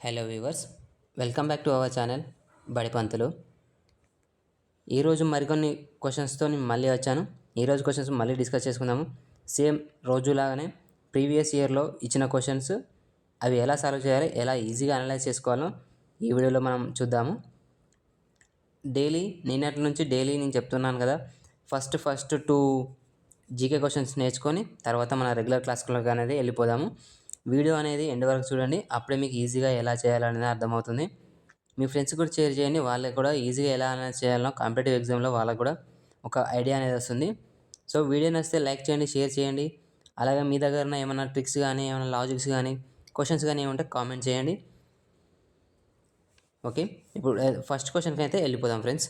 Hello viewers, welcome back to our channel బడి పంతులు. ఈరోజు మరికొన్ని క్వశ్చన్స్తో మళ్ళీ వచ్చాను. ఈరోజు క్వశ్చన్స్ మళ్ళీ డిస్కస్ చేసుకుందాము. సేమ్ రోజులాగానే ప్రీవియస్ ఇయర్లో ఇచ్చిన క్వశ్చన్స్ అవి ఎలా సాల్వ్ చేయాలి, ఎలా ఈజీగా అనలైజ్ చేసుకోవాలో ఈ వీడియోలో మనం చూద్దాము. నిన్నటి నుంచి డైలీ నేను చెప్తున్నాను కదా, ఫస్ట్ టూ జీకే క్వశ్చన్స్ నేర్చుకొని తర్వాత మన రెగ్యులర్ క్లాస్లోకి అనేది వెళ్ళిపోదాము. వీడియో అనేది ఎండ్ వరకు చూడండి, అప్పుడే మీకు ఈజీగా ఎలా చేయాలనేది అర్థమవుతుంది. మీ ఫ్రెండ్స్ కూడా షేర్ చేయండి, వాళ్ళకి కూడా ఈజీగా ఎలా అనేది చేయాలో కాంపిటేటివ్ ఎగ్జామ్లో వాళ్ళకు కూడా ఒక ఐడియా అనేది వస్తుంది. సో వీడియో నచ్చితే లైక్ చేయండి, షేర్ చేయండి. అలాగే మీ దగ్గర ఏమైనా ట్రిక్స్ కానీ, ఏమైనా లాజిక్స్ కానీ, క్వశ్చన్స్ కానీ ఏముంటే కామెంట్ చేయండి. ఓకే, ఇప్పుడు ఫస్ట్ క్వశ్చన్కి అయితే వెళ్ళిపోదాం ఫ్రెండ్స్.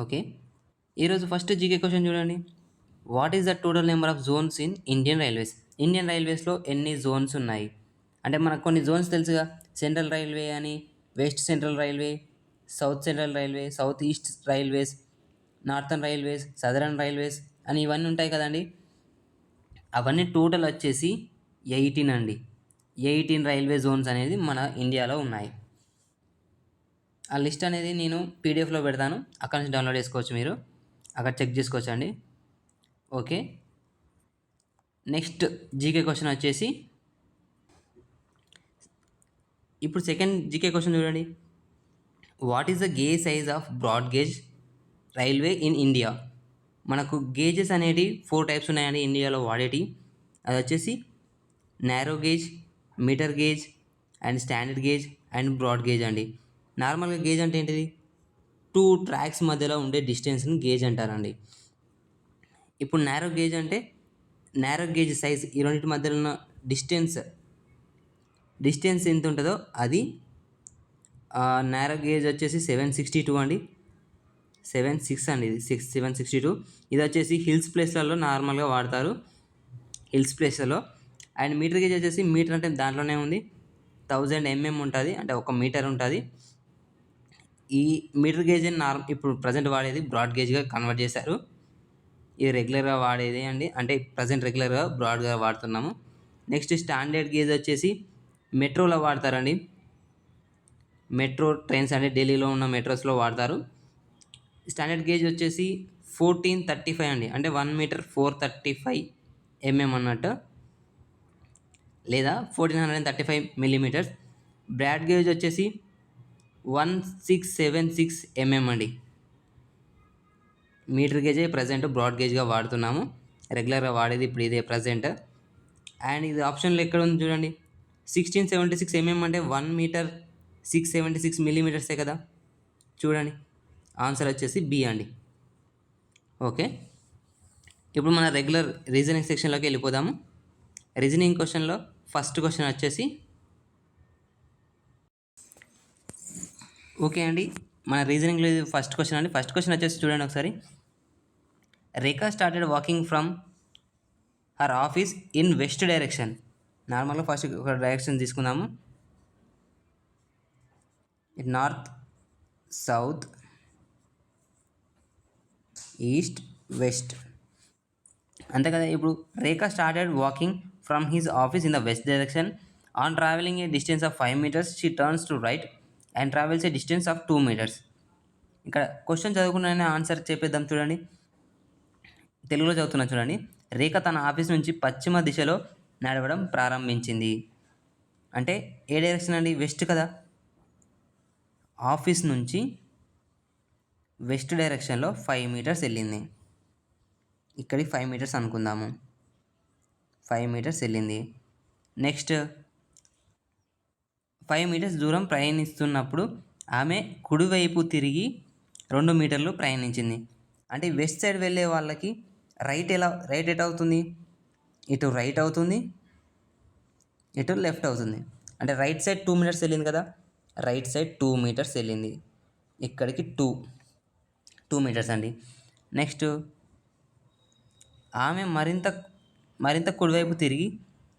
ఓకే, ఈరోజు ఫస్ట్ జీకే క్వశ్చన్ చూడండి. What is the total number of zones in Indian railways? Indian రైల్వేస్లో ఎన్ని జోన్స్ ఉన్నాయి అంటే మనకు కొన్ని జోన్స్ తెలుసుగా, సెంట్రల్ రైల్వే అని, west central railway, south central railway, south east railways, northern railways, southern railways అని ఇవన్నీ ఉంటాయి కదండి. అవన్నీ టోటల్ వచ్చేసి 18 అండి. 18 రైల్వే జోన్స్ అనేది మన ఇండియాలో ఉన్నాయి. ఆ లిస్ట్ అనేది నేను పీడిఎఫ్లో పెడతాను, అక్కడ నుంచి డౌన్లోడ్ చేసుకోవచ్చు, మీరు అక్కడ చెక్ చేసుకోవచ్చు అండి. ఓకే, నెక్స్ట్ జీకే క్వశ్చన్ వచ్చేసి, ఇప్పుడు సెకండ్ జీకే క్వశ్చన్ చూడండి. What is the gauge size of broad gauge railway in India? మనకు గేజెస్ అనేవి 4 టైప్స్ ఉన్నాయండి ఇండియాలో వాడేటి. అది వచ్చేసి narrow gauge, metre gauge and standard gauge and broad gauge అండి. నార్మల్గా గేజ్ అంటే ఏంటిది? 2 ట్రాక్స్ మధ్యలో ఉండే డిస్టెన్స్ని గేజ్ అంటారండి. ఇప్పుడు నారో గేజ్ అంటే నారో గేజ్ సైజ్, ఈ రెండింటి మధ్యలో ఉన్న డిస్టెన్స్ ఎంత ఉంటుందో అది నారో గేజ్ వచ్చేసి 762 అండి. 76 అండి, ఇది 762. ఇది వచ్చేసి హిల్స్ ప్లేస్లలో నార్మల్గా వాడతారు, హిల్స్ ప్లేస్లలో. అండ్ మీటర్ గేజ్ వచ్చేసి, మీటర్ అంటే దాంట్లోనే ఉంది, 1000 mm ఉంటుంది, అంటే 1 మీటర్ ఉంటుంది. ఈ మీటర్ గేజ్ ఇప్పుడు ప్రజెంట్ వాడేది బ్రాడ్ గేజ్గా కన్వర్ట్ చేశారు. ఇది రెగ్యులర్గా వాడేది అండి, అంటే ప్రజెంట్ రెగ్యులర్గా బ్రాడ్గా వాడుతున్నాము. నెక్స్ట్ స్టాండర్డ్ గేజ్ వచ్చేసి మెట్రోలో వాడతారండి. మెట్రో ట్రైన్స్ అంటే ఢిల్లీలో ఉన్న మెట్రోస్లో వాడతారు. స్టాండర్డ్ గేజ్ వచ్చేసి 1435 అండి, అంటే 1 మీటర్ 435 mm అన్నట్టు, లేదా 1435 మిల్లీమీటర్స్. బ్రాడ్ గేజ్ వచ్చేసి 1676 mm అండి. మీటర్ గేజే ప్రజెంట్ బ్రాడ్ గేజ్గా వాడుతున్నాము, రెగ్యులర్గా వాడేది ఇప్పుడు ఇదే ప్రజెంట్. అండ్ ఇది ఆప్షన్లో ఎక్కడ ఉంది చూడండి, 1676 mm అంటే 1 మీటర్ 676 మిల్లీమీటర్సే కదా. చూడండి, ఆన్సర్ వచ్చేసి బి అండి. ఓకే, ఇప్పుడు మన రెగ్యులర్ రీజనింగ్ సెక్షన్లోకి వెళ్ళిపోదాము. రీజనింగ్ క్వశ్చన్లో ఫస్ట్ క్వశ్చన్ వచ్చేసి, ఓకే అండి, మన రీజనింగ్లో ఇది ఫస్ట్ క్వశ్చన్ అండి. ఫస్ట్ క్వశ్చన్ వచ్చేసి చూడండి ఒకసారి. Rekha started walking from her office in west direction. నార్మల్గా ఫస్ట్ ఒక డైరెక్షన్ తీసుకుందాము, నార్త్, సౌత్, ఈస్ట్, వెస్ట్ అంతే కదా. ఇప్పుడు Rekha started walking from his office in the west direction. On traveling a distance of 5 meters she turns to right and travels a distance of 2 meters. ఇక్కడ question చదువుకున్న answer చెప్పేద్దాం చూడండి, తెలుగులో చదువుతున్నా చూడండి. రేఖ తన ఆఫీస్ నుంచి పశ్చిమ దిశలో నడవడం ప్రారంభించింది. అంటే ఏ డైరెక్షన్ అండి? వెస్ట్ కదా. ఆఫీస్ నుంచి వెస్ట్ డైరెక్షన్లో 5 meters వెళ్ళింది. ఇక్కడికి 5 meters అనుకుందాము, 5 meters వెళ్ళింది. నెక్స్ట్ 5 meters దూరం ప్రయాణిస్తున్నప్పుడు ఆమె కుడివైపు తిరిగి 2 మీటర్లు ప్రయాణించింది. అంటే వెస్ట్ సైడ్ వెళ్ళే వాళ్ళకి రైట్ ఎట్ అవుతుంది? ఇటు రైట్ అవుతుంది, ఇటు లెఫ్ట్ అవుతుంది. అంటే రైట్ సైడ్ 2 meters వెళ్ళింది కదా, రైట్ సైడ్ 2 meters వెళ్ళింది. ఇక్కడికి 2 meters అండి. నెక్స్ట్ ఆమె మరింత కుడివైపు తిరిగి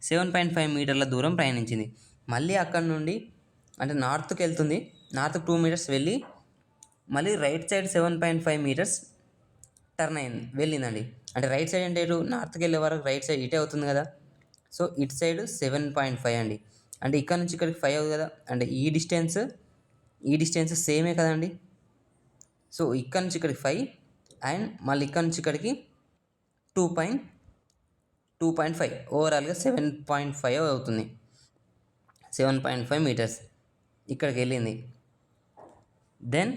7.5 మీటర్ల దూరం ప్రయాణించింది. మళ్ళీ అక్కడ నుండి అంటే నార్త్కి వెళ్తుంది, నార్త్ 2 meters వెళ్ళి మళ్ళీ రైట్ సైడ్ 7.5 meters వెళ్ళిందండి. అంటే రైట్ సైడ్ అంటే ఇటు నార్త్కి వెళ్ళే వరకు రైట్ సైడ్ ఇటే అవుతుంది కదా. సో ఇటు సైడ్ 7.5 అండి. అంటే ఇక్కడ నుంచి ఇక్కడికి 5 అవుతుంది కదా, అంటే ఈ డిస్టెన్స్ సేమే కదండి. సో ఇక్కడ నుంచి ఇక్కడికి 5 అండ్ మళ్ళీ ఇక్కడ నుంచి ఇక్కడికి 2.5 ఓవరాల్గా 7.5 అవుతుంది. 7.5 మీటర్స్ ఇక్కడికి వెళ్ళింది. Then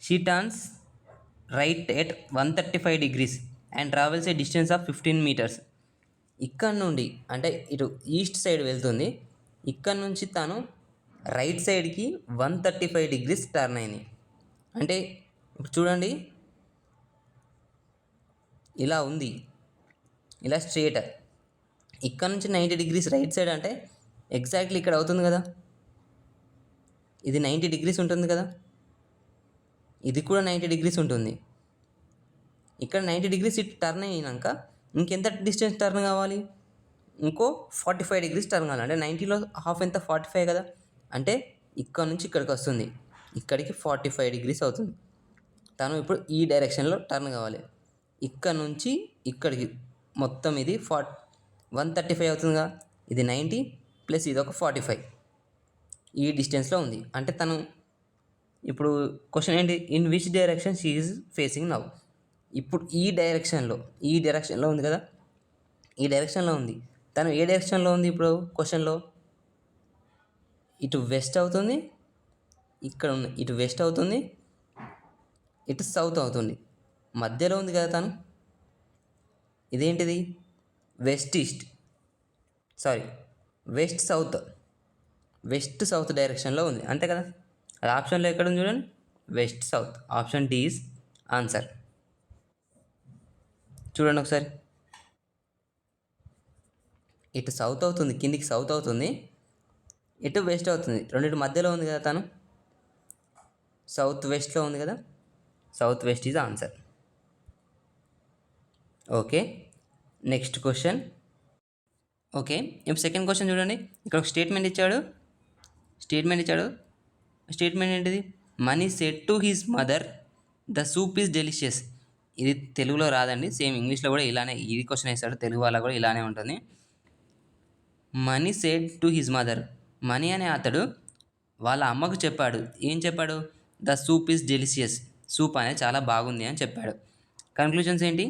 she turns right at 135 degrees and travels a distance of 15 meters. ఇక్కడ నుండి అంటే ఇటు ఈస్ట్ సైడ్ వెళ్తుంది. ఇక్కడ నుంచి తను రైట్ సైడ్కి 135 degrees టర్న్ అయింది. అంటే ఇప్పుడు చూడండి, ఇలా ఉంది, ఇలా స్ట్రేట్. ఇక్కడ నుంచి 90 degrees రైట్ సైడ్ అంటే ఎగ్జాక్ట్లీ ఇక్కడ అవుతుంది కదా, ఇది 90 degrees ఉంటుంది కదా, ఇది కూడా 90 degrees ఉంటుంది. ఇక్కడ 90 degrees ఇటు టర్న్ అయినాక ఇంకెంత డిస్టెన్స్ టర్న్ కావాలి, ఇంకో 45 degrees టర్న్ కావాలి. అంటే 90లో హాఫ్ ఎంత, 45 కదా, అంటే ఇక్కడ నుంచి ఇక్కడికి వస్తుంది, ఇక్కడికి 45 degrees అవుతుంది. తను ఇప్పుడు ఈ డైరెక్షన్లో టర్న్ కావాలి. ఇక్కడ నుంచి ఇక్కడికి మొత్తం ఇది 135 అవుతుందిగా, ఇది 90 ప్లస్ ఇది ఒక 45 ఈ డిస్టెన్స్లో ఉంది. అంటే తను ఇప్పుడు క్వశ్చన్ ఏంటి, in which direction she is facing now. ఇప్పుడు ఈ డైరెక్షన్లో ఉంది కదా, ఈ డైరెక్షన్లో ఉంది. తను ఏ డైరెక్షన్లో ఉంది ఇప్పుడు క్వశ్చన్లో, ఇటు వెస్ట్ అవుతుంది, ఇక్కడ ఉంది, ఇటు వెస్ట్ అవుతుంది, ఇటు సౌత్ అవుతుంది, మధ్యలో ఉంది కదా తను. ఇదేంటిది, వెస్ట్ సౌత్ డైరెక్షన్లో ఉంది అంతే కదా. అది ఆప్షన్లో ఎక్కడ ఉంది చూడండి, west south. Option D is answer. చూడండి ఒకసారి, ఇటు సౌత్ అవుతుంది, కిందికి సౌత్ అవుతుంది, ఇటు వెస్ట్ అవుతుంది, రెండింటి మధ్యలో ఉంది కదా తను, సౌత్ వెస్ట్లో ఉంది కదా, south west is answer. Okay, next question. Okay, ఇప్పుడు సెకండ్ క్వశ్చన్ చూడండి. ఇక్కడ ఒక స్టేట్మెంట్ ఇచ్చాడు. స్టేట్మెంట్ ఏంటిది, money said to his mother the soup is delicious. ఇది తెలుగులో రాదండి, సేమ్ ఇంగ్లీష్లో కూడా ఇలానే ఇది క్వశ్చన్ వేస్తాడు, తెలుగు వాళ్ళ కూడా ఇలానే ఉంటుంది. Money said to his mother, money అనే అతడు వాళ్ళ అమ్మకు చెప్పాడు. ఏం చెప్పాడు, the soup is delicious, soup అనేది చాలా బాగుంది అని చెప్పాడు. కన్క్లూజన్స్ ఏంటి,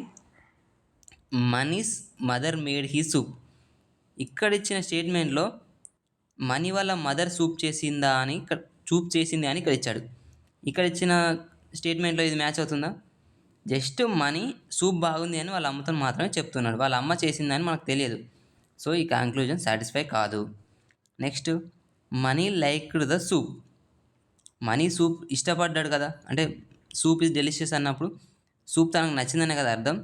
మనీస్ మదర్ మేడ్ హీ సూప్. ఇక్కడ ఇచ్చిన స్టేట్మెంట్లో మనీ వాళ్ళ మదర్ సూప్ చేసింది అని ఇక్కడ ఇచ్చాడు. ఇక్కడ ఇచ్చిన స్టేట్మెంట్లో ఇది మ్యాచ్ అవుతుందా, జస్ట్ మనీ సూప్ బాగుంది అని వాళ్ళ అమ్మతో మాత్రమే చెప్తున్నాడు, వాళ్ళ అమ్మ చేసిందని మనకు తెలియదు. సో ఈ కంక్లూజన్ సాటిస్ఫై కాదు. Next, Mani liked the soup, Mani soup ఇష్టపడ్డాడు కదా, అంటే సూప్ ఈజ్ డెలిషియస్ అన్నప్పుడు సూప్ తనకు నచ్చిందనే కదా అర్థం.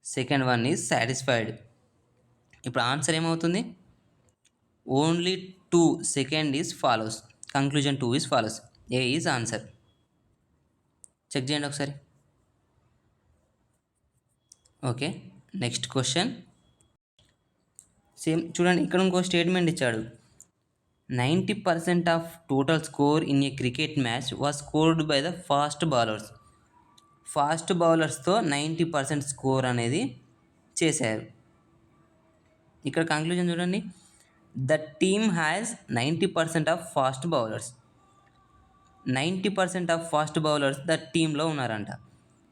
Second one is satisfied. ఇప్పుడు ఆన్సర్ ఏమవుతుంది, only 2 second is follows. Conclusion 2 is follows. A is answer. Check చేయండి ఒకసారి. Okay, next question. సేమ్ చూడండి, ఇక్కడ ఇంకో స్టేట్మెంట్ ఇచ్చాడు. 90% of total score in a cricket match was scored by the fast బౌలర్స్తో 90% score అనేది చేశారు. ఇక్కడ కంక్లూజన్ చూడండి, the team has 90% of fast bowlers. 90% of fast bowlers the టీంలో ఉన్నారంట.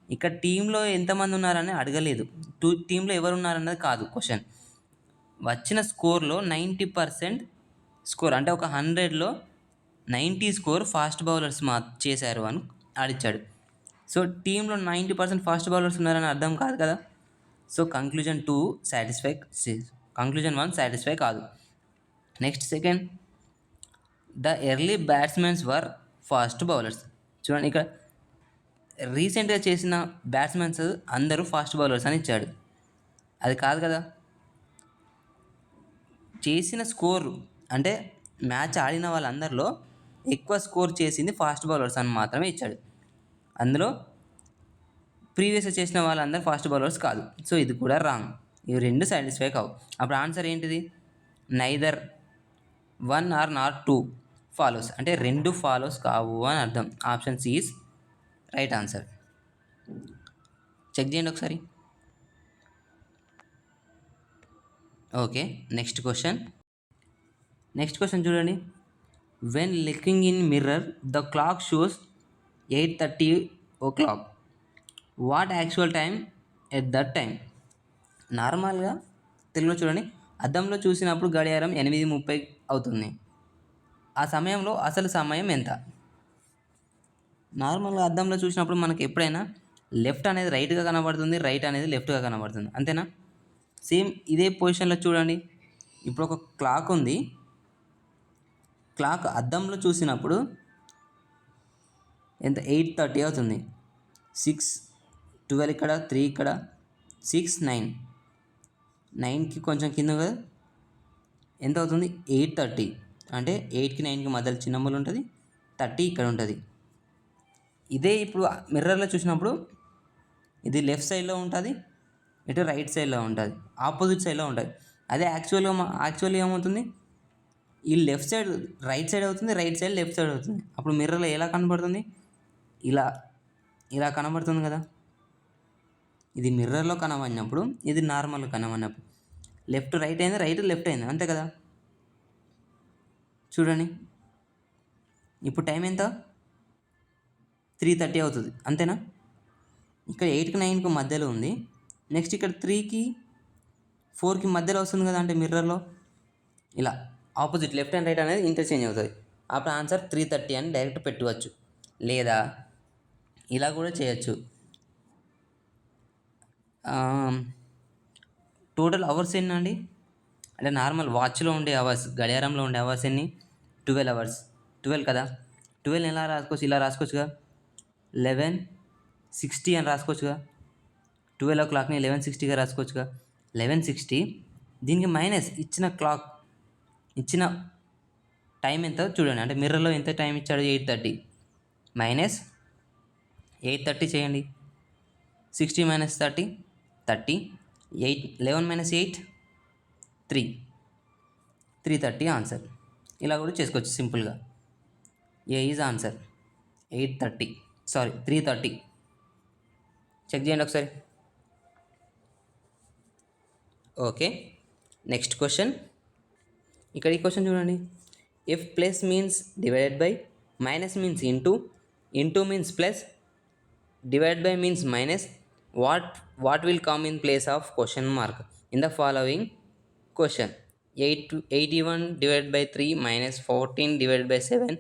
ఇక్కడ టీంలో ఎంతమంది ఉన్నారని అడగలేదు, టీంలో ఎవరు ఉన్నారన్నది కాదు క్వశ్చన్. వచ్చిన స్కోర్లో 90% స్కోర్ అంటే ఒక 100లో 90 స్కోర్ ఫాస్ట్ బౌలర్స్ చేశారు అని అడిచాడు. సో టీంలో 90% ఫాస్ట్ బౌలర్స్ ఉన్నారని అర్థం కాదు కదా. సో కంక్లూజన్ 1 సాటిస్ఫై కాదు. Next second, the early batsmen were fast bowlers. చూడండి, ఇక్కడ రీసెంట్గా చేసిన బ్యాట్స్మెన్స్ అందరూ ఫాస్ట్ బౌలర్స్ అని ఇచ్చాడు, అది కాదు కదా. చేసిన స్కోర్ అంటే మ్యాచ్ ఆడిన వాళ్ళందరిలో ఎక్కువ స్కోర్ చేసింది ఫాస్ట్ బౌలర్స్ అని మాత్రమే ఇచ్చాడు. అందులో ప్రీవియస్గా చేసిన వాళ్ళందరూ ఫాస్ట్ బౌలర్స్ కాదు. సో ఇది కూడా రాంగ్. ఇవి రెండు సాటిస్ఫై కావు. అప్పుడు ఆన్సర్ ఏంటిది, నైదర్ 1 ఆర్ నాట్ 2 ఫాలోస్, అంటే 2 ఫాలోస్ కావు అని అర్థం. Option C is right answer. Check చేయండి ఒకసారి. Okay, next question. Next question చూడండి. When looking in mirror the clock shows 8:30 o'clock. What actual time at that time? నార్మల్గా తెలుగులో చూడండి, అద్దంలో చూసినప్పుడు గడియారం 8:30 అవుతుంది. ఆ సమయంలో అసలు సమయం ఎంత? నార్మల్గా అద్దంలో చూసినప్పుడు మనకి ఎప్పుడైనా లెఫ్ట్ అనేది రైట్గా కనబడుతుంది, రైట్ అనేది లెఫ్ట్గా కనబడుతుంది, అంతేనా? సేమ్ ఇదే పొజిషన్లో చూడండి. ఇప్పుడు ఒక క్లాక్ ఉంది. క్లాక్ అద్దంలో చూసినప్పుడు ఎంత? 8:30 అవుతుంది. 6, 12 ఇక్కడ, 3 ఇక్కడ, 6, 9, 9కి కొంచెం కింద కదా, ఎంత అవుతుంది? 8:30. అంటే 8కి 9కి మధ్యలో చిన్న మూల ఉంటుంది, 30 ఇక్కడ ఉంటుంది. ఇదే ఇప్పుడు మిర్రర్లో చూసినప్పుడు ఇది లెఫ్ట్ సైడ్లో ఉంటుంది, ఇటు రైట్ సైడ్లో ఉంటుంది, ఆపోజిట్ సైడ్లో ఉంటుంది. అదే యాక్చువల్గా ఏమవుతుంది? ఈ లెఫ్ట్ సైడ్ రైట్ సైడ్ అవుతుంది, రైట్ సైడ్ లెఫ్ట్ సైడ్ అవుతుంది. అప్పుడు మిర్రర్లో ఎలా కనబడుతుంది? ఇలా ఇలా కనబడుతుంది కదా. ఇది మిర్రర్లో కనబడినప్పుడు, ఇది నార్మల్గా కనబడినప్పుడు లెఫ్ట్ రైట్ అయింది, రైట్ లెఫ్ట్ అయింది, అంతే కదా. చూడండి, ఇప్పుడు టైం ఎంత? 3:30 అవుతుంది, అంతేనా? ఇక్కడ 8కి 9కి మధ్యలో ఉంది. నెక్స్ట్ ఇక్కడ 3కి 4కి మధ్యలో వస్తుంది కదా, అంటే మిర్రర్లో ఇలా ఆపోజిట్ లెఫ్ట్ అండ్ రైట్ అనేది ఇంటర్చేంజ్ అవుతుంది. అప్పుడు ఆన్సర్ 3:30 అని డైరెక్ట్ పెట్టవచ్చు, లేదా ఇలా కూడా చేయొచ్చు. టోటల్ అవర్స్ ఎన్నండి? అంటే నార్మల్ వాచ్లో ఉండే అవర్స్, గడియారంలో ఉండే అవర్స్ ఎన్ని? 12 అవర్స్. 12 కదా. 12 ఎలా రాసుకోవచ్చు? ఇలా రాసుకోవచ్చుగా, 11:60 అని రాసుకోవచ్చుగా. 12 o'clockని 11:60గా రాసుకోవచ్చుగా. 11:60 దీనికి మైనస్ ఇచ్చిన టైం ఎంత చూడండి. అంటే మిర్రర్లో ఎంత టైం ఇచ్చాడు? 8:30 మైనస్ 8:30 చేయండి. 60 - 30 30. 11 - 8 3:30 ఆన్సర్. ఇలా కూడా చేసుకోవచ్చు సింపుల్గా. ఏ ఈజ్ ఆన్సర్ 8:30, సారీ 3:30. చెక్ చేయండి ఒకసారి. Okay, next question. ఇక్కడ ఈ క్వశ్చన్ చూడండి. If plus means divided by, minus means into means plus, divide by means minus, what will come in place of question mark in the following question? 81 divided by 3 minus 14 divided by 7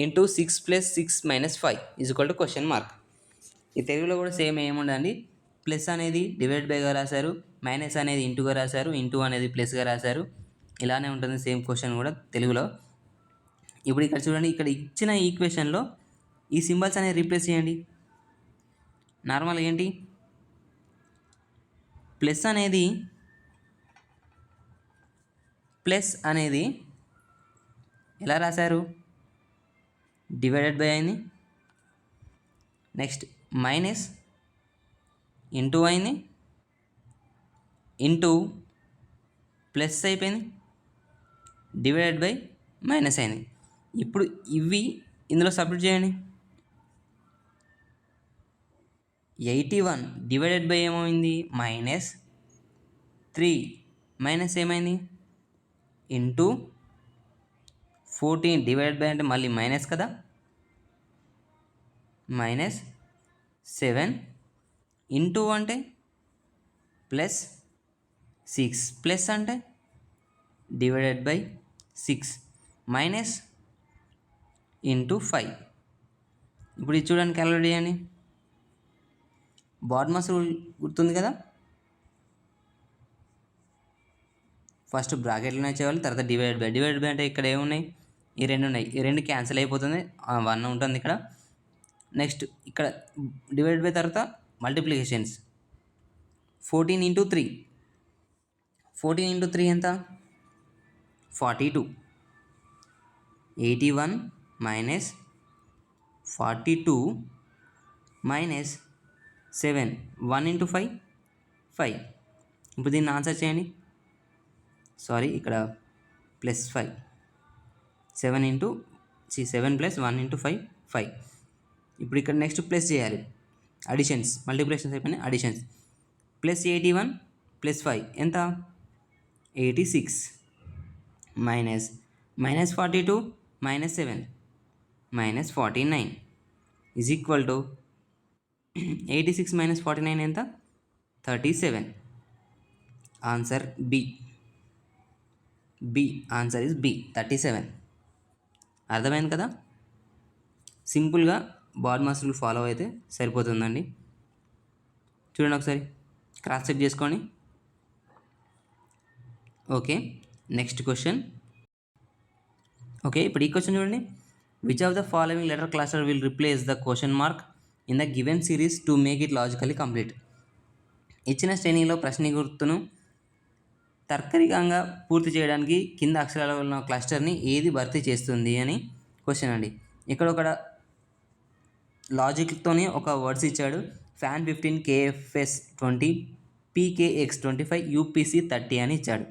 into 6 plus 6 minus 5 is equal to question mark. ఈ తెలుగులో కూడా same ఏముండండి, plus అనేది divide బైగా రాశారు, minus అనేది ఇంటూగా రాశారు, into అనేది ప్లస్గా రాశారు. ఇలానే ఉంటుంది సేమ్ క్వశ్చన్ కూడా తెలుగులో. ఇప్పుడు ఇక్కడ చూడండి, ఇక్కడ ఇచ్చిన ఈక్వేషన్లో ఈ సింబల్స్ అనేది రీప్లేస్ చేయండి. నార్మల్గా ఏంటి, ప్లస్ అనేది ఎలా రాశారు? డివైడెడ్ బై అయింది. నెక్స్ట్ మైనస్ ఇంటూ అయింది, ఇంటూ ప్లస్ అయిపోయింది, డివైడెడ్ బై మైనస్ అయింది. ఇప్పుడు ఇవి ఇందులో సబ్స్టిట్యూట్ చేయండి. 81 డివైడెడ్ బై ఏమైంది? -3 మైనస్ ఏమైంది? ఇంటూ 14 డివైడెడ్ బై అంటే మళ్ళీ మైనస్ కదా, -7 ఇంటూ అంటే +6 ప్లస్ అంటే డివైడెడ్ బై 6 మైనస్ ఇంటూ 5. ఇప్పుడు ఇది చూడండి, క్యాలిక్యులేట్ చేయండి. బాడ్మాస్ రూల్ గుర్తుంది కదా. ఫస్ట్ బ్రాకెట్లోనే చేయాలి, తర్వాత డివైడ్ బై అంటే ఇక్కడ ఏమున్నాయి? ఈ రెండు ఉన్నాయి, ఈ రెండు క్యాన్సిల్ అయిపోతుంది, 1 ఉంటుంది ఇక్కడ. నెక్స్ట్ ఇక్కడ డివైడ్ బై తర్వాత మల్టిప్లికేషన్స్. 14 × 3, 14 × 3 ఎంత? 42. 81 - 42 - 7, 1 × 5 5. ఇప్పుడు దీన్ని ఆన్సర్ చేయండి. సారీ, ఇక్కడ +5, 7 + 1 × 5 5. ఇప్పుడు ఇక్కడ నెక్స్ట్ ప్లస్ చేయాలి, అడిషన్స్, మల్టిప్లికేషన్స్ అయిపోయినాయి, అడిషన్స్. +81 + 5 ఎంత? 86 - -42 -7 -49 ఈజ్ ఈక్వల్ టు 86 - 49 ఎంత? 37. Answer B. Answer is B 37. అర్థమైంది కదా? సింపుల్గా బాడ్మాస్ రూల్ ఫాలో అయితే సరిపోతుందండి. చూడండి ఒకసారి క్రాస్ చెక్ చేసుకోండి. Okay, next question. ఓకే, ఇప్పుడు ఈ క్వశ్చన్ చూడండి. Which of the following letter cluster will replace the question mark in the given series to make it logically complete? ఇచ్చిన శ్రేణిలో ప్రశ్న గుర్తును తర్కరికంగా పూర్తి చేయడానికి కింద అక్షరాల ఉన్న క్లస్టర్ని ఏది భర్తీ చేస్తుంది అని క్వశ్చన్ అండి. ఇక్కడ ఒక లాజిక్తోనే ఒక వర్డ్స్ ఇచ్చాడు. ఫ్యాన్ 15, KFS 20, PKX 25, UPC 30 అని ఇచ్చాడు.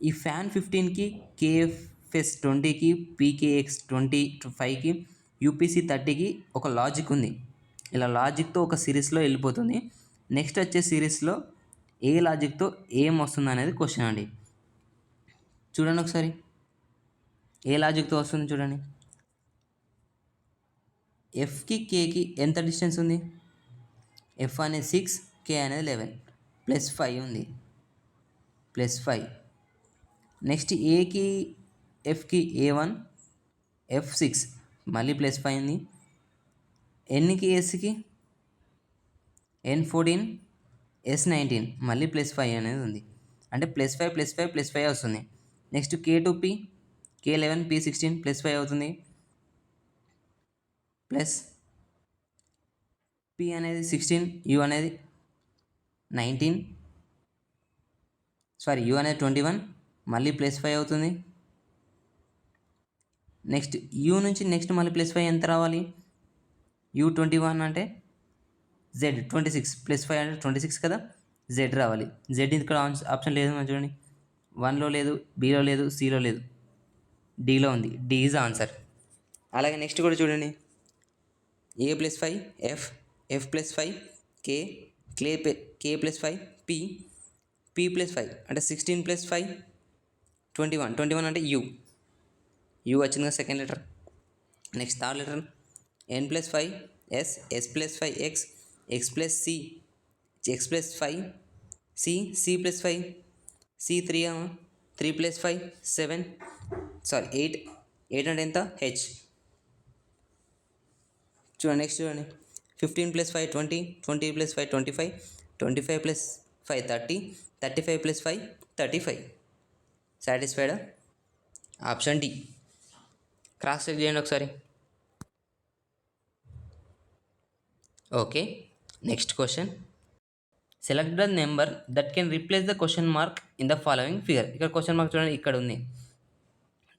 ఈ ఫ్యాన్ 15కి, KFS 20కి, PKX 25కి, UPC 30కి ఒక లాజిక్ ఉంది. ఇలా లాజిక్తో ఒక సిరీస్లో వెళ్ళిపోతుంది. నెక్స్ట్ వచ్చే సిరీస్లో ఏ లాజిక్తో ఏం వస్తుంది అనేది క్వశ్చన్ అండి. చూడండి ఒకసారి ఏ లాజిక్తో వస్తుంది చూడండి. ఎఫ్కి కేకి ఎంత డిస్టెన్స్ ఉంది? ఎఫ్ అనేది 6, కే అనేది 11, +5 ఉంది, +5. నెక్స్ట్ ఏకి ఎఫ్కి A1 F6 మళ్ళీ +5 ఉంది. ఎన్కి ఎస్కి N14 S19 మళ్ళీ +5 అనేది ఉంది. అంటే +5 +5 +5 వస్తుంది. నెక్స్ట్ K2P K11 P16 +5 అవుతుంది. ప్లస్ P అనేది 16, U అనేది 19, సారీ U అనేది 21 మళ్ళీ +5 అవుతుంది. నెక్స్ట్ U నుంచి నెక్స్ట్ మళ్ళీ +5 ఎంత రావాలి? U21 అంటే Z 26 +5 అంటే 26 కదా, Z రావాలి. Z ఇక్కడ ఆప్షన్ లేదు మనం చూడండి. 1లో లేదు, Bలో లేదు, Cలో లేదు, Dలో ఉంది. D is answer. అలాగే నెక్స్ట్ కూడా చూడండి. A +5 F, F +5 K, K +5 P, P +5 అంటే 16 +5 21, 21 అంటే U వచ్చింది కదా second letter. Next third letter N +5 S, S +5 X, X +C, X +5 C, C +5 C 3, 3 +5 7, sorry 8 అంటే ఎంత? H. చూడండి నెక్స్ట్ చూడండి. 15 +5 20, 20 +5 25, 25 +5 30, 35 +5 35. సాటిస్ఫైడా? Option D. క్రాస్ చెక్ చేయండి ఒకసారి. Okay, next question. Select the number that can replace the question mark in the following figure. ఇక్కడ question mark చూడండి, ఇక్కడ ఉంది.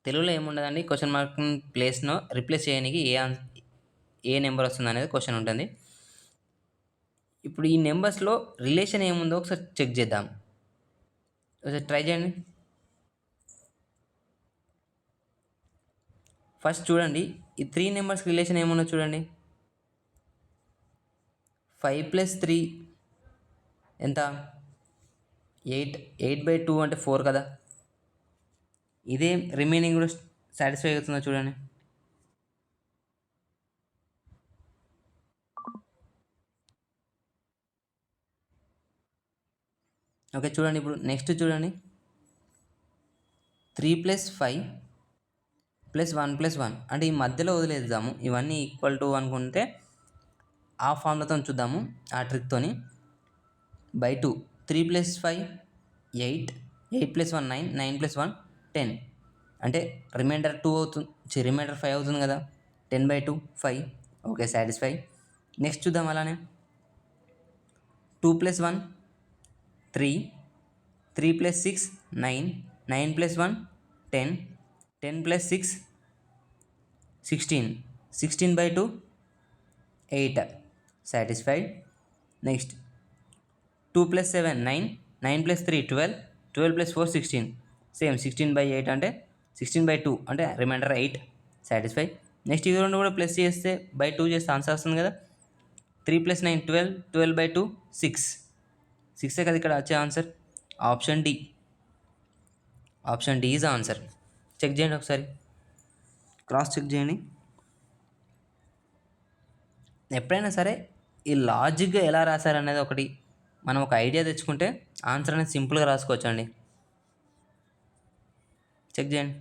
తెలుగులో ఏముండదండి, క్వశ్చన్ మార్క్ ప్లేస్ను రిప్లేస్ చేయడానికి ఏ నెంబర్ వస్తుంది అనేది క్వశ్చన్ ఉంటుంది. ఇప్పుడు ఈ నెంబర్స్లో రిలేషన్ ఏముందో ఒకసారి చెక్ చేద్దాం. ఒకసారి ట్రై చేయండి. ఫస్ట్ చూడండి, ఈ 3 నెంబర్స్ రిలేషన్ ఏముందో చూడండి. 5 + 3 ఎంత? 8, 8/2 అంటే 4 కదా. ఇదే రిమైనింగ్ కూడా సాటిస్ఫై అవుతుందో చూడండి. ఓకే చూడండి, ఇప్పుడు నెక్స్ట్ చూడండి. 3 + 5 + 1 + 1 అంటే ఈ మధ్యలో వదిలేద్దాము. ఇవన్నీ ఈక్వల్ టు అనుకుంటే ఆ ఫార్ములాతో చూద్దాము, ఆ ట్రిక్తోని. /2 3 + 5 8, 8 + 1 9, 9 + 1 10 అంటే రిమైండర్ 2 అవుతుంది, రిమైండర్ 5 అవుతుంది కదా. 10/2 5. Okay, satisfy. నెక్స్ట్ చూద్దాం అలానే. 2 + 1 3, 3 + 6 9, 9 + 1 10, 10 + 6 16, 16/2 8. సాటిస్ఫైడ్. నెక్స్ట్ 2 + 7 9, 9 + 3 12, 12 + 4 16, సేమ్ 16/8 అంటే 16/2 అంటే రిమైండర్ 8. సాటిస్ఫై. నెక్స్ట్ ఇది రెండు కూడా ప్లస్ చేస్తే /2 చేస్తే ఆన్సర్ వస్తుంది కదా. 3 + 9 12, 12/2 6, 6 కదా ఇక్కడ వచ్చే answer. Option D. Option D is answer. Check చేయండి ఒకసారి, క్రాస్ చెక్ చేయండి. ఎప్పుడైనా సరే ఈ లాజిక్గా ఎలా రాశారనేది ఒకటి మనం ఒక ఐడియా తెచ్చుకుంటే ఆన్సర్ అనేది సింపుల్గా రాసుకోవచ్చు అండి. చెక్ చేయండి.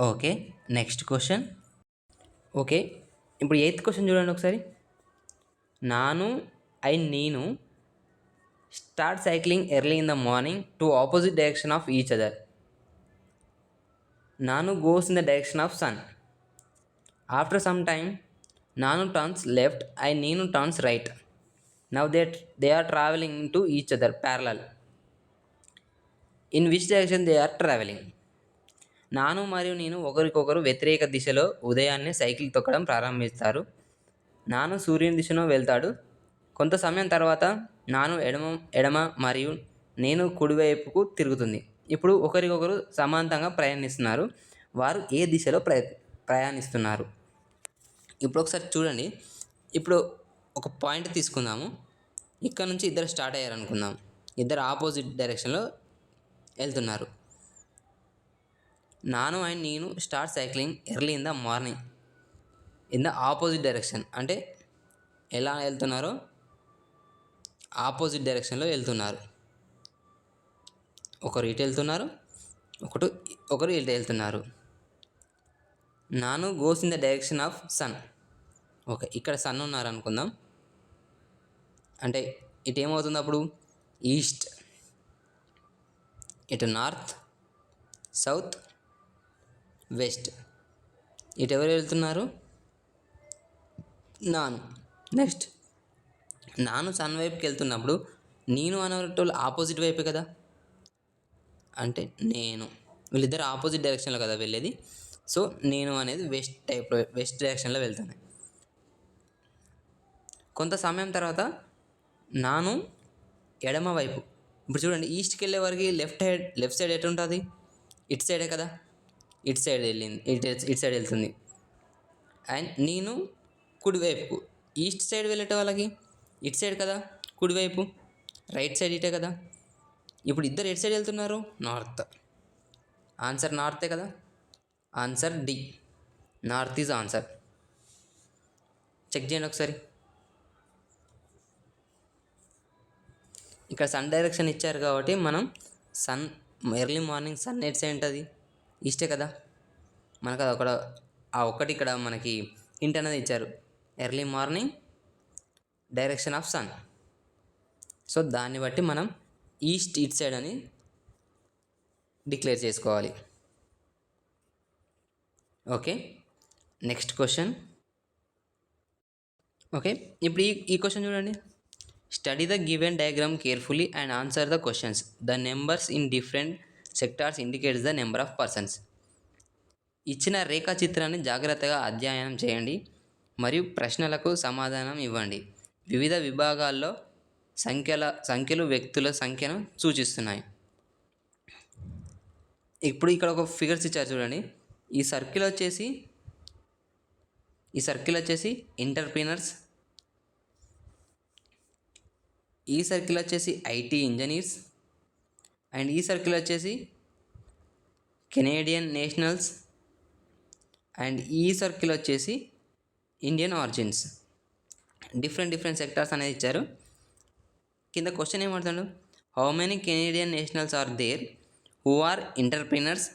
Okay, next question. ఓకే, ఇప్పుడు 8th క్వశ్చన్ చూడండి ఒకసారి. నేను start cycling early in the morning to opposite direction of each other. Nanu goes in the direction of sun. After some time, Nanu turns left and Neenu turns right. Now they are traveling to each other parallel. In which direction they are traveling? నాను మరియు నేను ఒకరికొకరు వ్యతిరేక దిశలో ఉదయాన్నే cycle తొక్కడం ప్రారంభిస్తారు. నాను సూర్యుని దిశలో వెళ్తాడు. కొంత సమయం తర్వాత నాను ఎడమ మరియు నేను కుడివైపుకు తిరుగుతుంది. ఇప్పుడు ఒకరికొకరు సమాంతరంగా ప్రయాణిస్తున్నారు. వారు ఏ దిశలో ప్రయాణిస్తున్నారు? ఇప్పుడు ఒకసారి చూడండి. ఇప్పుడు ఒక పాయింట్ తీసుకుందాము. ఇక్కడ నుంచి ఇద్దరు స్టార్ట్ అయ్యారు అనుకుందాం. ఇద్దరు ఆపోజిట్ డైరెక్షన్లో వెళ్తున్నారు. నాను అండ్ నేను start cycling early in the morning in the opposite direction. అంటే ఎలా వెళ్తున్నారో ఆపోజిట్ డైరెక్షన్లో వెళ్తున్నారు. ఒకరు ఇటు వెళ్తున్నారు, ఒకరు ఇటు వెళ్తున్నారు. Nanu goes in the direction of sun. Okay, ఇక్కడ సన్ ఉన్నారు అనుకుందాం. అంటే ఇటు ఏమవుతుంది అప్పుడు? ఈస్ట్, ఇటు నార్త్, సౌత్, వెస్ట్. ఇటు ఎవరు వెళ్తున్నారు? నాను. నెక్స్ట్ నాను సన్ వైపుకి వెళ్తున్నప్పుడు నేను అనేటోళ్ళు ఆపోజిట్ వైపే కదా, అంటే నేను, వీళ్ళిద్దరు ఆపోజిట్ డైరెక్షన్లో కదా వెళ్ళేది. సో నేను అనేది వెస్ట్ డైరెక్షన్లో వెళ్తాను. కొంత సమయం తర్వాత నాను ఎడమ వైపు, ఇప్పుడు చూడండి, ఈస్ట్కి వెళ్ళే వరకు లెఫ్ట్ సైడ్ ఎటు ఉంటుంది? ఇటు సైడే కదా, ఇటు సైడ్ వెళ్ళింది, ఇటు సైడ్ వెళ్తుంది. అండ్ నేను కుడివైపుకు, ఈస్ట్ సైడ్ వెళ్ళేట వాళ్ళకి ఇటు సైడ్ కదా కుడివైపు, రైట్ సైడ్ ఇటే కదా. ఇప్పుడు ఇద్దరు ఎటు సైడ్ వెళ్తున్నారు? నార్త్. ఆన్సర్ నార్తే కదా. Answer D, north is answer. Check చేయండి ఒకసారి. ఇక్కడ సన్ డైరెక్షన్ ఇచ్చారు కాబట్టి మనం sun early morning sun at side ఉంటుంది? ఈస్టే కదా. మనకు అది ఒకటి ఇక్కడ మనకి హింట్ అనేది ఇచ్చారు, early morning direction of sun. So దాన్ని బట్టి మనం ఈస్ట్ ఇట్ సైడ్ అని డిక్లేర్ చేసుకోవాలి. Okay, next question. ఓకే, ఇప్పుడు ఈ క్వశ్చన్ చూడండి. Study the given diagram carefully and answer the questions. The numbers in different sectors indicates the number of persons. ఇచ్చిన రేఖాచిత్రాన్ని జాగ్రత్తగా అధ్యయనం చేయండి మరియు ప్రశ్నలకు సమాధానం ఇవ్వండి. వివిధ విభాగాల్లో సంఖ్యలు వ్యక్తుల సంఖ్యను సూచిస్తున్నాయి. ఇప్పుడు ఇక్కడ ఒక ఫిగర్స్ ఇచ్చారు చూడండి. ఈ సర్కిల్ వచ్చేసి ఎంటర్ప్రీనర్స్, ఈ సర్కిల్ వచ్చేసి ఐటీ ఇంజనీర్స్, అండ్ ఈ సర్కిల్ వచ్చేసి కెనేడియన్ నేషనల్స్, అండ్ ఈ సర్కిల్ వచ్చేసి ఇండియన్ ఆరిజిన్స్. డిఫరెంట్ సెక్టార్స్ అనేది ఇచ్చారు. కింద క్వశ్చన్ ఏమడుతాడు? How many Canadian nationals are there who are entrepreneurs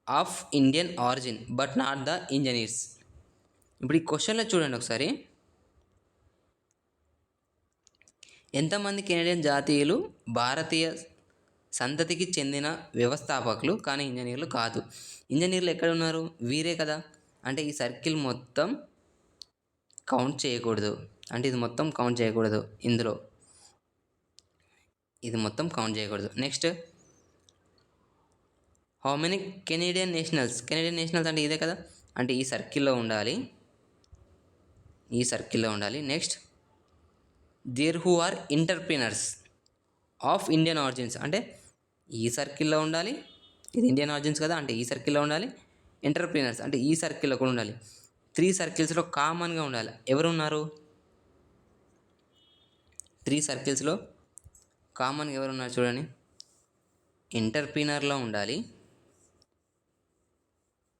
of Indian origin but not the engineers. ఇప్పుడు ఈ క్వశ్చన్లో చూడండి ఒకసారి. ఎంతమంది కెనేడియన్ జాతీయులు భారతీయ సంతతికి చెందిన వ్యవస్థాపకులు కానీ ఇంజనీర్లు కాదు? ఇంజనీర్లు ఎక్కడ ఉన్నారు? వీరే కదా. అంటే ఈ సర్కిల్ మొత్తం కౌంట్ చేయకూడదు. అంటే ఇది మొత్తం కౌంట్ చేయకూడదు, ఇందులో ఇది మొత్తం కౌంట్ చేయకూడదు. Next, how many Canadian nationals అంటే ఇదే కదా, అంటే ఈ సర్కిల్లో ఉండాలి, next, there who are entrepreneurs of Indian origins అంటే ఈ సర్కిల్లో ఉండాలి. ఇది ఇండియన్ ఆరిజిన్స్ కదా, అంటే ఈ సర్కిల్లో ఉండాలి. ఎంటర్ప్రీనర్స్ అంటే ఈ సర్కిల్లో కూడా ఉండాలి. 3 సర్కిల్స్లో కామన్గా ఉండాలి. ఎవరు ఉన్నారు? 3 సర్కిల్స్లో కామన్గా ఎవరు ఉన్నారు చూడండి. ఎంటర్‌ప్రెన్యూర్‌లో ఉండాలి,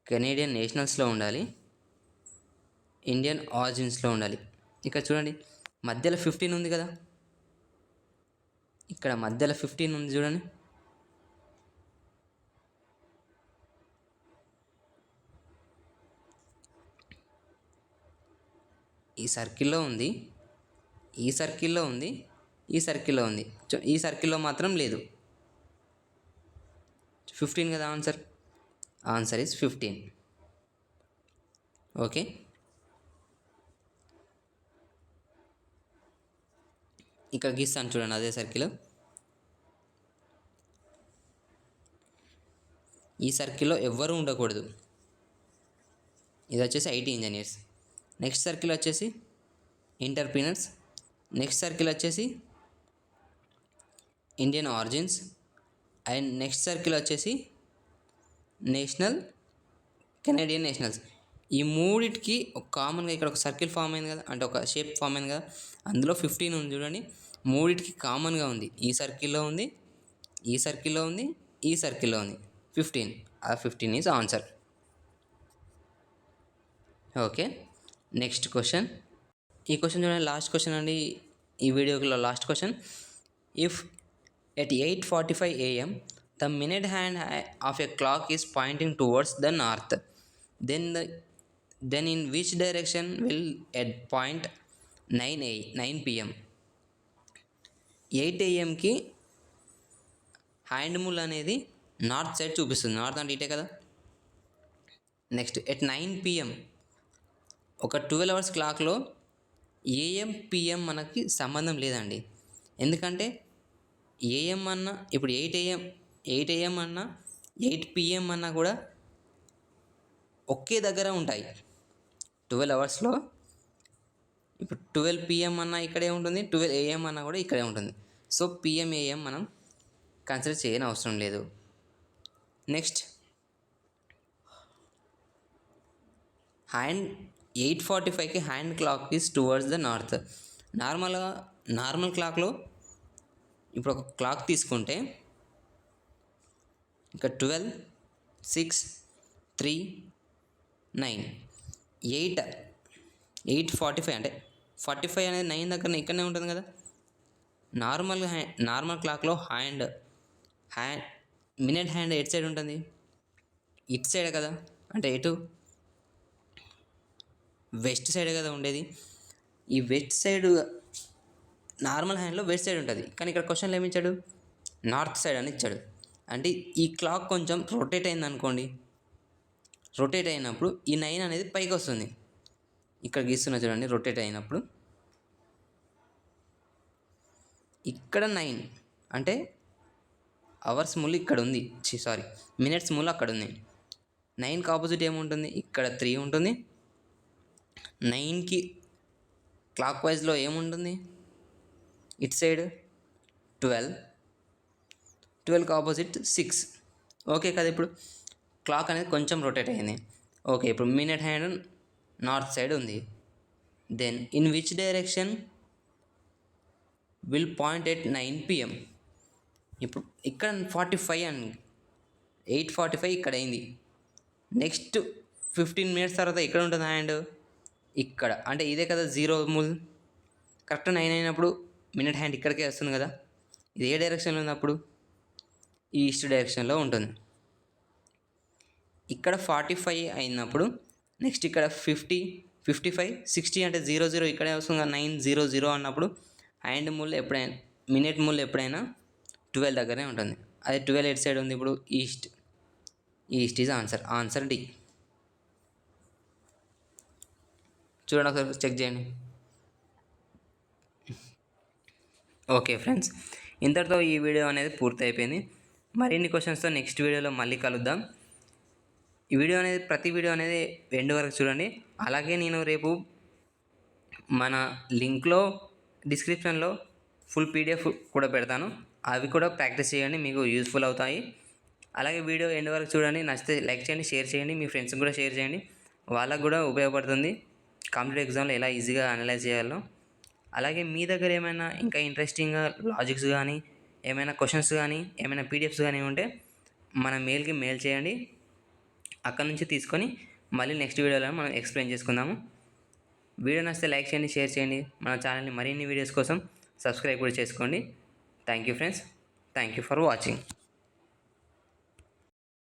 కెనేడియన్ నేషనల్స్‌లో ఉండాలి, ఇండియన్ ఆరిజిన్స్‌లో ఉండాలి. ఇక్కడ చూడండి మధ్యలో 15 ఉంది కదా, ఇక్కడ మధ్యలో 15 ఉంది చూడండి. ఈ సర్కిల్లో ఉంది, ఈ సర్కిల్లో ఉంది, ఈ సర్కిల్లో ఉంది. ఈ సర్కిల్లో మాత్రం లేదు. 15 కదా ఆన్సర్. Answer is 15. ఓకే, ఇక్కడ గీస్తాను చూడండి అదే సర్కిల్. ఈ సర్కిల్లో ఎవ్వరూ ఉండకూడదు. ఇది వచ్చేసి ఐటీ ఇంజనీర్స్. నెక్స్ట్ సర్కిల్ వచ్చేసి ఎంటర్‌ప్రెన్యూర్స్. నెక్స్ట్ సర్కిల్ వచ్చేసి Indian origins. And next circle వచ్చేసి నేషనల్, కెనేడియన్ నేషనల్స్. ఈ మూడిటికి ఒక కామన్గా ఇక్కడ ఒక సర్కిల్ ఫామ్ అయింది కదా, అంటే ఒక షేప్ ఫామ్ అయింది కదా, అందులో 15 ఉంది చూడండి. మూడిటికి కామన్గా ఉంది. ఈ సర్కిల్లో ఉంది, ఈ సర్కిల్లో ఉంది, ఈ సర్కిల్లో ఉంది. 15. ఆ 15 is answer. Okay, next question. ఈ క్వశ్చన్ చూడండి, లాస్ట్ క్వశ్చన్ అండి ఈ వీడియోలో. Last question. If at 8:45 a.m. the minute hand of a clock is pointing towards the north, then in which direction will it point 9 p.m.? 8 a.m.కి hand Mool అనేది north side చూపిస్తుంది. North అంటే ఇటే కదా. Next at 9 p.m. ఒక 12 hours క్లాక్లో AM PM మనకి సంబంధం లేదండి. ఎందుకంటే ఏఎం అన్నా, ఇప్పుడు 8 AM అన్నా 8 PM అన్నా కూడా ఒకే దగ్గర ఉంటాయి. 12 అవర్స్లో ఇప్పుడు 12 PM అన్నా ఇక్కడే ఉంటుంది, 12 AM అన్నా కూడా ఇక్కడే ఉంటుంది. సో పిఎం ఏఎం మనం కన్సిడర్ చేయని అవసరం లేదు. నెక్స్ట్ హ్యాండ్ 8:45కి hand clock is towards the north. Normal క్లాక్లో ఇప్పుడు ఒక క్లాక్ తీసుకుంటే ఇంకా 12, 6, 3, 9, 8:45 అంటే 45 అనేది 9 దగ్గర ఇక్కడనే ఉంటుంది కదా. నార్మల్ క్లాక్లో మినిట్ హ్యాండ్ ఎటు సైడ్ ఉంటుంది? ఇటు సైడ్ కదా. అంటే ఎటు? వెస్ట్ సైడ్ కదా ఉండేది. ఈ వెస్ట్ సైడ్ నార్మల్ హ్యాండ్లో వెస్ట్ సైడ్ ఉంటుంది, కానీ ఇక్కడ క్వశ్చన్లో ఏమి ఇచ్చాడు? నార్త్ సైడ్ అని ఇచ్చాడు. అంటే ఈ క్లాక్ కొంచెం రొటేట్ అయింది అనుకోండి. రొటేట్ అయినప్పుడు ఈ 9 అనేది పైకి వస్తుంది. ఇక్కడ గీస్తున్నా చూడండి, రొటేట్ అయినప్పుడు ఇక్కడ 9 అంటే అవర్స్ మూల ఇక్కడ ఉంది, మినిట్స్ మూల అక్కడ ఉంది. 9కి ఆపోజిట్ ఏముంటుంది? ఇక్కడ 3 ఉంటుంది. 9కి క్లాక్ వైజ్లో ఏముంటుంది? ఇటు సైడ్ 12కి ఆపోజిట్ 6. ఓకే కదా. ఇప్పుడు క్లాక్ అనేది కొంచెం రొటేట్ అయింది. ఓకే, ఇప్పుడు మినిట్ హ్యాండ్ నార్త్ సైడ్ ఉంది. Then in which direction will point at 9 PM? ఇప్పుడు ఇక్కడ 45 అండి, 8:45 ఇక్కడ అయింది. నెక్స్ట్ 15 minutes తర్వాత ఎక్కడ ఉంటుంది హ్యాండ్? ఇక్కడ. అంటే ఇదే కదా జీరో మూల్. కరెక్ట్ 9 అయినప్పుడు మినిట్ హ్యాండ్ ఇక్కడికే వస్తుంది కదా. ఇది ఏ డైరెక్షన్లో ఉంది అప్పుడు? ఈస్ట్ డైరెక్షన్లో ఉంటుంది. ఇక్కడ 45 అయినప్పుడు నెక్స్ట్ ఇక్కడ 50, 55, 60 అంటే 00 ఇక్కడే వస్తుంది కదా. 900 అన్నప్పుడు హ్యాండ్ మూల్ ఎప్పుడైనా, మినిట్ మూల్ ఎప్పుడైనా 12 దగ్గరే ఉంటుంది. అదే 12 ఎటు సైడ్ ఉంది ఇప్పుడు? East is answer D. చూడండి ఒకసారి చెక్ చేయండి. ఓకే ఫ్రెండ్స్, ఇంతటితో ఈ వీడియో అనేది పూర్తి అయిపోయింది. మరిన్ని క్వశ్చన్స్తో నెక్స్ట్ వీడియోలో మళ్ళీ కలుద్దాం. ఈ వీడియో అనేది, ప్రతి వీడియో అనేది ఎండ్ వరకు చూడండి. అలాగే నేను రేపు మన లింక్లో డిస్క్రిప్షన్లో ఫుల్ PDF కూడా పెడతాను. అవి కూడా ప్రాక్టీస్ చేయండి, మీకు యూస్ఫుల్ అవుతాయి. అలాగే వీడియో ఎండ్ వరకు చూడండి. నచ్చితే లైక్ చేయండి, షేర్ చేయండి, మీ ఫ్రెండ్స్కి కూడా షేర్ చేయండి. వాళ్ళకు కూడా ఉపయోగపడుతుంది కాంపిటేటివ్ ఎగ్జామ్లో ఎలా ఈజీగా అనలైజ్ చేయాలో. అలాగే మీ దగ్గర ఏమైనా ఇంకా ఇంట్రెస్టింగ్గా లాజిక్స్ కానీ ఏమైనా క్వశ్చన్స్ కానీ ఏమైనా పీడిఎఫ్స్ కానీ ఉంటే మన మెయిల్కి మెయిల్ చేయండి. అక్కడ నుంచి తీసుకొని మళ్ళీ నెక్స్ట్ వీడియోలో మనం ఎక్స్ప్లెయిన్ చేసుకుందాము. వీడియో నచ్చితే లైక్ చేయండి, షేర్ చేయండి. మన ఛానల్ని మరిన్ని వీడియోస్ కోసం సబ్స్క్రైబ్ కూడా చేసుకోండి. Thank you friends. Thank you for watching.